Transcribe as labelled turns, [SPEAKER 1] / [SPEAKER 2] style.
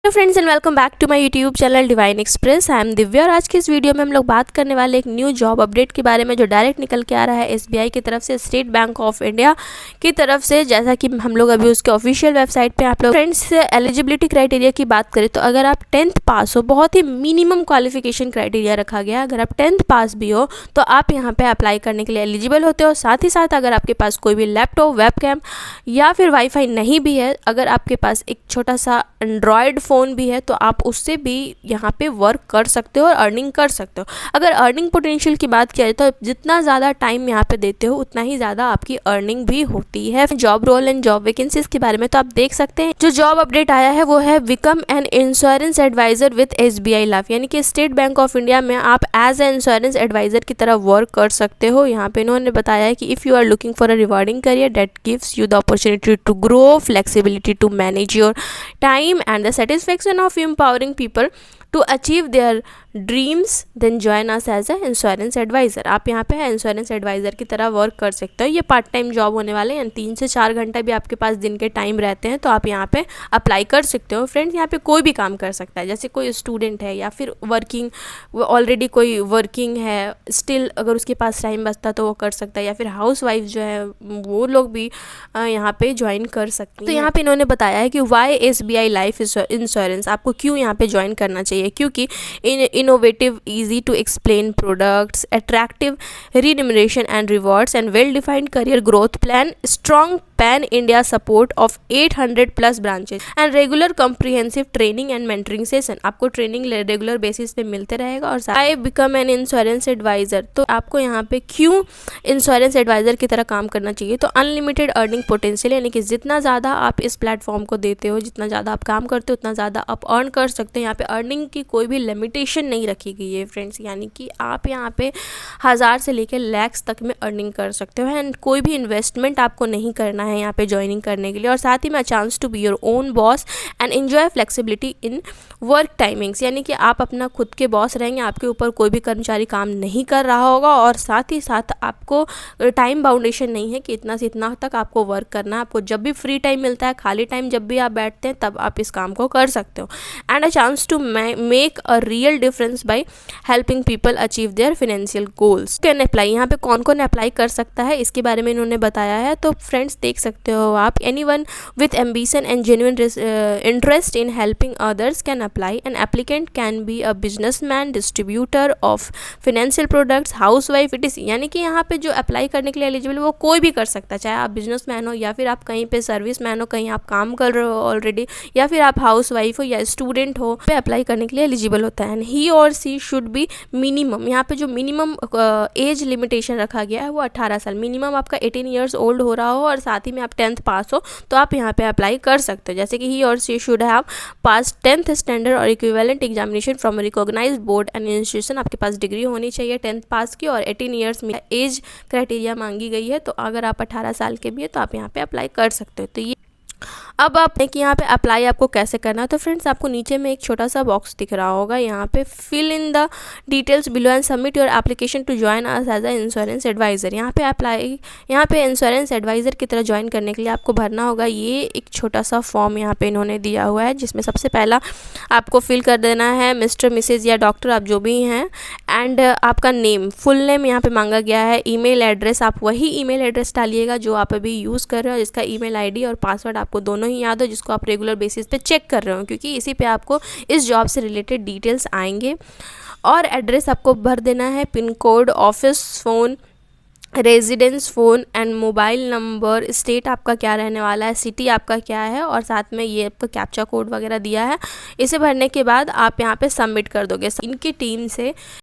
[SPEAKER 1] Hello friends and welcome back to my YouTube channel Divine Express. I am Divya और आज की इस video में हम लोग बात करने वाले एक न्यू जॉब अपडेट के बारे में जो डायरेक्ट निकल के आ रहा है एसबीआई की तरफ से, स्टेट बैंक ऑफ इंडिया की तरफ से। जैसा कि हम लोग अभी उसके ऑफिशियल वेबसाइट पे आप लोग फ्रेंड्स एलिजिबिलिटी क्राइटेरिया की बात करें तो अगर आप 10th पास हो, बहुत ही मिनिमम क्वालिफिकेशन क्राइटेरिया रखा गया है। अगर आप 10th पास भी हो तो आप यहाँ पे अप्लाई करने के लिए एलिजिबल होते हो। साथ ही साथ अगर आपके पास कोई भी लैपटॉप, वेबकैम या फिर वाईफाई नहीं भी है, अगर आपके पास एक छोटा सा एंड्रॉयड फ़ोन भी है तो आप उससे भी यहाँ पे वर्क कर सकते हो और अर्निंग कर सकते हो। अगर अर्निंग पोटेंशियल की बात किया जाए तो जितना ज़्यादा टाइम यहाँ पे देते हो उतना ही ज़्यादा आपकी अर्निंग भी होती है। Job role and job vacancies के बारे में तो आप देख सकते हैं। जो जॉब अपडेट आया है वो है become an insurance advisor with SBI life, यानी कि स्टेट बैंक ऑफ इंडिया में आप एज ए इंश्योरेंस एडवाइजर की तरह वर्क कर सकते हो। यहाँ पे इन्होंने बताया है कि if you are looking for a rewarding career that gives you the opportunity to grow, flexibility to manage your time and the satisfaction of empowering people to achieve their dreams, then join us as a insurance advisor. आप यहाँ पे insurance adviser की तरह work कर सकते हो। ये part time job होने वाले हैं, 3 से 4 घंटा भी आपके पास दिन के टाइम रहते हैं तो आप यहाँ पे अप्लाई कर सकते हो। फ्रेंड्स, यहाँ पे कोई भी काम कर सकता है, जैसे कोई स्टूडेंट है या फिर वर्किंग, ऑलरेडी कोई वर्किंग है स्टिल, अगर उसके पास टाइम बचता तो वो कर सकता है, या फिर हाउस वाइफ जो है वो लोग भी यहाँ पे ज्वाइन कर सकते हैं। तो यहाँ पे इन्होंने बताया है कि वाई एसबीआई लाइफ इंश्योरेंस, आपको क्यों यहाँ पे ज्वाइन करना चाहिए, क्योंकि innovative, easy to explain products, attractive remuneration and rewards, and well-defined career growth plan, strong pan-India support of 800 plus branches, and regular comprehensive training and mentoring session। आपको training regular basis पे मिलते रहेगा। और I become an insurance advisor, तो आपको यहाँ पे क्यों इंश्योरेंस एडवाइज़र की तरह काम करना चाहिए, तो अनलिमिटेड अर्निंग पोटेंशियल, यानी कि जितना ज़्यादा आप इस प्लेटफॉर्म को देते हो, जितना ज़्यादा आप काम करते हो उतना ज़्यादा आप अर्न कर सकते हैं। यहाँ पे अर्निंग की कोई भी लिमिटेशन नहीं रखी गई है फ्रेंड्स, यानी कि आप यहाँ पे 1000 से लेकर लैक्स तक में अर्निंग कर सकते हो। एंड कोई भी इन्वेस्टमेंट आपको नहीं करना है यहाँ पे ज्वाइनिंग करने के लिए। और साथ ही में chance to be your own boss and enjoy flexibility in work timings, यानी कि आप अपना खुद के बॉस रहेंगे, आपके ऊपर कोई भी कर्मचारी काम नहीं कर रहा होगा। और साथ ही साथ आपको टाइम बाउंडेशन नहीं है कि इतना से इतना तक आपको वर्क करना है। आपको जब भी फ्री टाइम मिलता है, खाली टाइम जब भी आप बैठते हैं तब आप इस काम को कर सकते हो। And a chance to make a real difference by helping people achieve their financial goals. Can apply, यहाँ पे कौन कौन अप्लाई कर सकता है इसके बारे में इन्होंने बताया है। तो फ्रेंड्स देख सकते हो आप, anyone with ambition and genuine interest in helping others can apply. An applicant can be a businessman, distributor of financial products, housewife, it is, यानी कि यहाँ पे जो अप्लाई करने के लिए एलिजिबल वो कोई भी कर सकता है, चाहे आप बिजनेसमैन हो या फिर आप कहीं पे सर्विस मैन हो, कहीं आप काम कर रहे हो ऑलरेडी, या फिर आप हाउस वाइफ हो या स्टूडेंट हो, पे अप्लाई करने के लिए एलिजिबल होता है। And he or she should be minimum, यहाँ पे जो मिनिमम एज लिमिटेशन रखा गया है वो 18 साल, मिनिमम आपका 18 ईयर्स ओल्ड हो रहा हो और साथ ही में आप 10th पास हो तो आप यहाँ पे अप्लाई कर सकते हो। जैसे कि he or she should have pass 10th standard or equivalent examination from recognised board and institution. आपके पास डिग्री होनी चाहिए 10th पास की और 18 ईयर्स में एज क्राइटेरिया मांगी गई है। तो अगर आप 18 साल के भी है तो आप यहाँ पे अप्लाई कर सकते हो। तो ये अब आप देखिए यहाँ पे अप्लाई आपको कैसे करना है। तो फ्रेंड्स, आपको नीचे में एक छोटा सा बॉक्स दिख रहा होगा, यहाँ पे fill in the details below and submit your application to join us as a insurance advisor. यहाँ पे अप्लाई, यहाँ पे इंश्योरेंस एडवाइज़र की तरह ज्वाइन करने के लिए आपको भरना होगा ये एक छोटा सा फॉर्म यहाँ पे इन्होंने दिया हुआ है, जिसमें सबसे पहला आपको फिल कर देना है मिस्टर, मिसेज या डॉक्टर, आप जो भी हैं, एंड आपका नेम, फुल नेम यहाँ पे मांगा गया है। ईमेल एड्रेस, आप वही ईमेल एड्रेस डालिएगा जो आप अभी यूज़ कर रहे हो, जिसका ईमेल आईडी और पासवर्ड आपको दोनों ही याद हो, जिसको आप रेगुलर बेसिस पे चेक कर रहे हो, क्योंकि इसी पे आपको इस जॉब से रिलेटेड डिटेल्स आएंगे। और एड्रेस आपको भर देना है, pin code, office phone, residence phone and mobile number, state आपका क्या रहने वाला है, सिटी आपका क्या है, और साथ में ये आपका कैप्चा कोड वगैरह दिया है। इसे भरने के बाद आप यहाँ पे सबमिट कर दोगे। इनकी टीम से